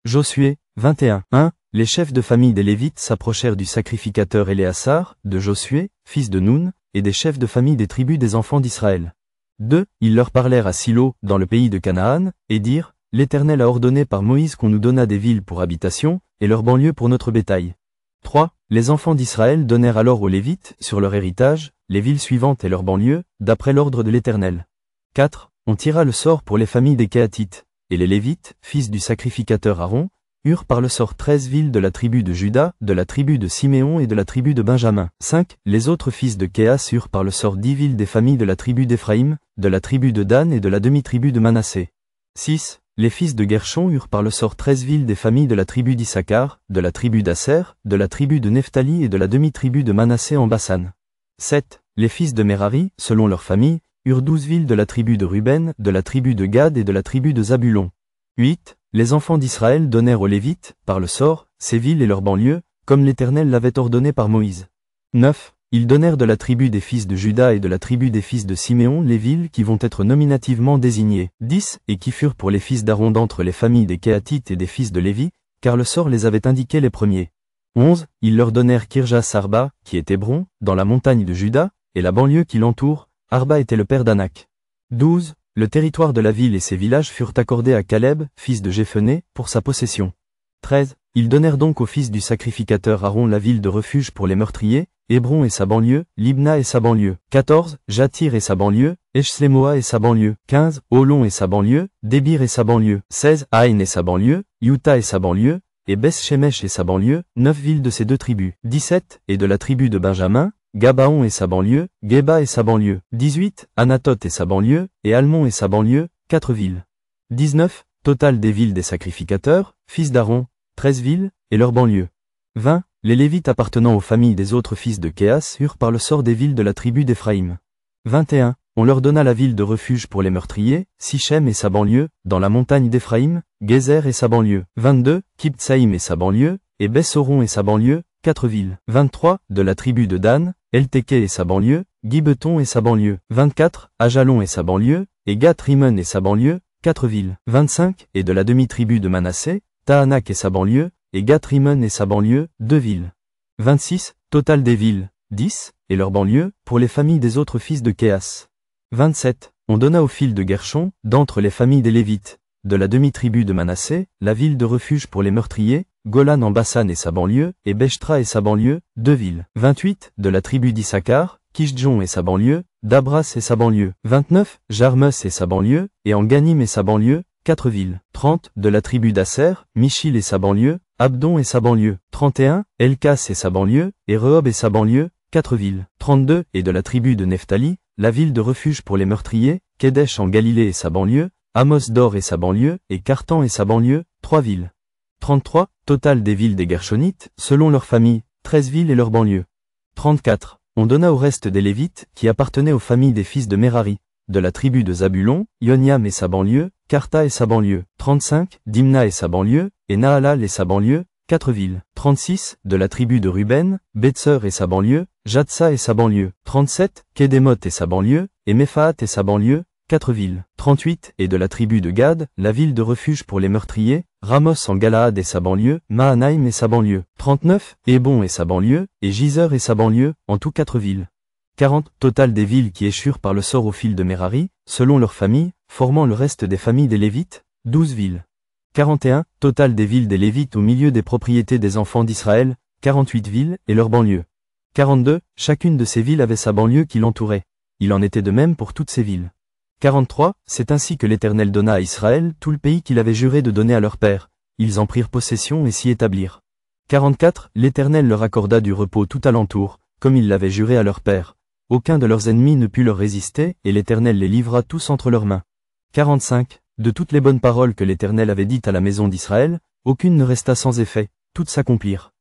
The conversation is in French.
Josué, 21. 1. Les chefs de famille des Lévites s'approchèrent du sacrificateur Éléazar, de Josué, fils de Noun, et des chefs de famille des tribus des enfants d'Israël. 2. Ils leur parlèrent à Silo, dans le pays de Canaan, et dirent, l'Éternel a ordonné par Moïse qu'on nous donnât des villes pour habitation, et leurs banlieues pour notre bétail. 3. Les enfants d'Israël donnèrent alors aux Lévites, sur leur héritage, les villes suivantes et leurs banlieues, d'après l'ordre de l'Éternel. 4. On tira le sort pour les familles des Kéatites, et les Lévites, fils du sacrificateur Aaron, eurent par le sort 13 villes de la tribu de Juda, de la tribu de Siméon et de la tribu de Benjamin. 5. Les autres fils de Kéas eurent par le sort 10 villes des familles de la tribu d'Éphraïm, de la tribu de Dan et de la demi-tribu de Manassé. 6. Les fils de Gershon eurent par le sort 13 villes des familles de la tribu d'Issachar, de la tribu d'Asser, de la tribu de Nephtali et de la demi-tribu de Manassé en Bassan. 7. Les fils de Merari, selon leur famille, eurent 12 villes de la tribu de Ruben, de la tribu de Gad et de la tribu de Zabulon. 8. Les enfants d'Israël donnèrent aux Lévites, par le sort, ces villes et leurs banlieues, comme l'Éternel l'avait ordonné par Moïse. 9. Ils donnèrent de la tribu des fils de Juda et de la tribu des fils de Siméon les villes qui vont être nominativement désignées. 10. Et qui furent pour les fils d'Aaron d'entre les familles des Kéatites et des fils de Lévi, car le sort les avait indiqués les premiers. 11. Ils leur donnèrent Kirjas Arba, qui est Hébron, dans la montagne de Juda, et la banlieue qui l'entoure. Arba était le père d'Anak. 12. Le territoire de la ville et ses villages furent accordés à Caleb, fils de Jéphoné, pour sa possession. 13. Ils donnèrent donc au fils du sacrificateur Aaron la ville de refuge pour les meurtriers, Hébron et sa banlieue, Libna et sa banlieue. 14. Jatir et sa banlieue, Eshlemoa et sa banlieue. 15. Olon et sa banlieue, Débir et sa banlieue. 16. Aïn et sa banlieue, Yuta et sa banlieue, et Beth-Shemesh et sa banlieue, 9 villes de ces deux tribus. 17. Et de la tribu de Benjamin, Gabaon et sa banlieue, Geba et sa banlieue. 18. Anatoth et sa banlieue, et Almon et sa banlieue, 4 villes. 19. Total des villes des sacrificateurs, fils d'Aaron, 13 villes, et leurs banlieues. 20. Les Lévites appartenant aux familles des autres fils de Kéas eurent par le sort des villes de la tribu d'Éphraïm. 21. On leur donna la ville de refuge pour les meurtriers, Sichem et sa banlieue, dans la montagne d'Éphraïm, Gézer et sa banlieue. 22. Kibtsaïm et sa banlieue, et Bessoron et sa banlieue, 4 villes. 23. De la tribu de Dan, Eltéké et sa banlieue, Gibeton et sa banlieue. 24. Ajalon et sa banlieue, et Gath-Rimon et sa banlieue, 4 villes. 25. Et de la demi-tribu de Manassé, Tahanak et sa banlieue, et Gath-Rimon et sa banlieue, 2 villes. 26. Total des villes, 10, et leurs banlieues, pour les familles des autres fils de Kéas. 27. On donna aux fils de Gershon, d'entre les familles des Lévites, de la demi-tribu de Manassé, la ville de refuge pour les meurtriers, Golan en Bassan et sa banlieue, et Beshtra et sa banlieue, 2 villes. 28. De la tribu d'Issachar, Kishjon et sa banlieue, Dabras et sa banlieue. 29. Jarmus et sa banlieue, et Anganim et sa banlieue, 4 villes. 30. De la tribu d'Asser, Michil et sa banlieue, Abdon et sa banlieue. 31. Elkas et sa banlieue, et Rehob et sa banlieue, 4 villes. 32. Et de la tribu de Nephtali, la ville de refuge pour les meurtriers, Kedesh en Galilée et sa banlieue, Amos d'Or et sa banlieue, et Cartan et sa banlieue, 3 villes. 33. Total des villes des Gershonites, selon leur famille, 13 villes et leurs banlieues. 34. On donna au reste des Lévites, qui appartenaient aux familles des fils de Merari, de la tribu de Zabulon, Yoniam et sa banlieue, Karta et sa banlieue. 35. Dimna et sa banlieue, et Nahalal et sa banlieue, 4 villes. 36. De la tribu de Ruben, Betser et sa banlieue, Jatsa et sa banlieue. 37. Kédémoth et sa banlieue, et Mephaat et sa banlieue, 4 villes. 38. Et de la tribu de Gad, la ville de refuge pour les meurtriers, Ramos en Galaad et sa banlieue, Mahanaïm et sa banlieue. 39. Hébon et sa banlieue, et Gizer et sa banlieue, en tout 4 villes. 40. Total des villes qui échurent par le sort au fil de Merari, selon leur famille, formant le reste des familles des Lévites, 12 villes. 41. Total des villes des Lévites au milieu des propriétés des enfants d'Israël, 48 villes, et leurs banlieues. 42. Chacune de ces villes avait sa banlieue qui l'entourait. Il en était de même pour toutes ces villes. 43. C'est ainsi que l'Éternel donna à Israël tout le pays qu'il avait juré de donner à leur père. Ils en prirent possession et s'y établirent. 44. L'Éternel leur accorda du repos tout alentour, comme il l'avait juré à leur père. Aucun de leurs ennemis ne put leur résister, et l'Éternel les livra tous entre leurs mains. 45. De toutes les bonnes paroles que l'Éternel avait dites à la maison d'Israël, aucune ne resta sans effet, toutes s'accomplirent.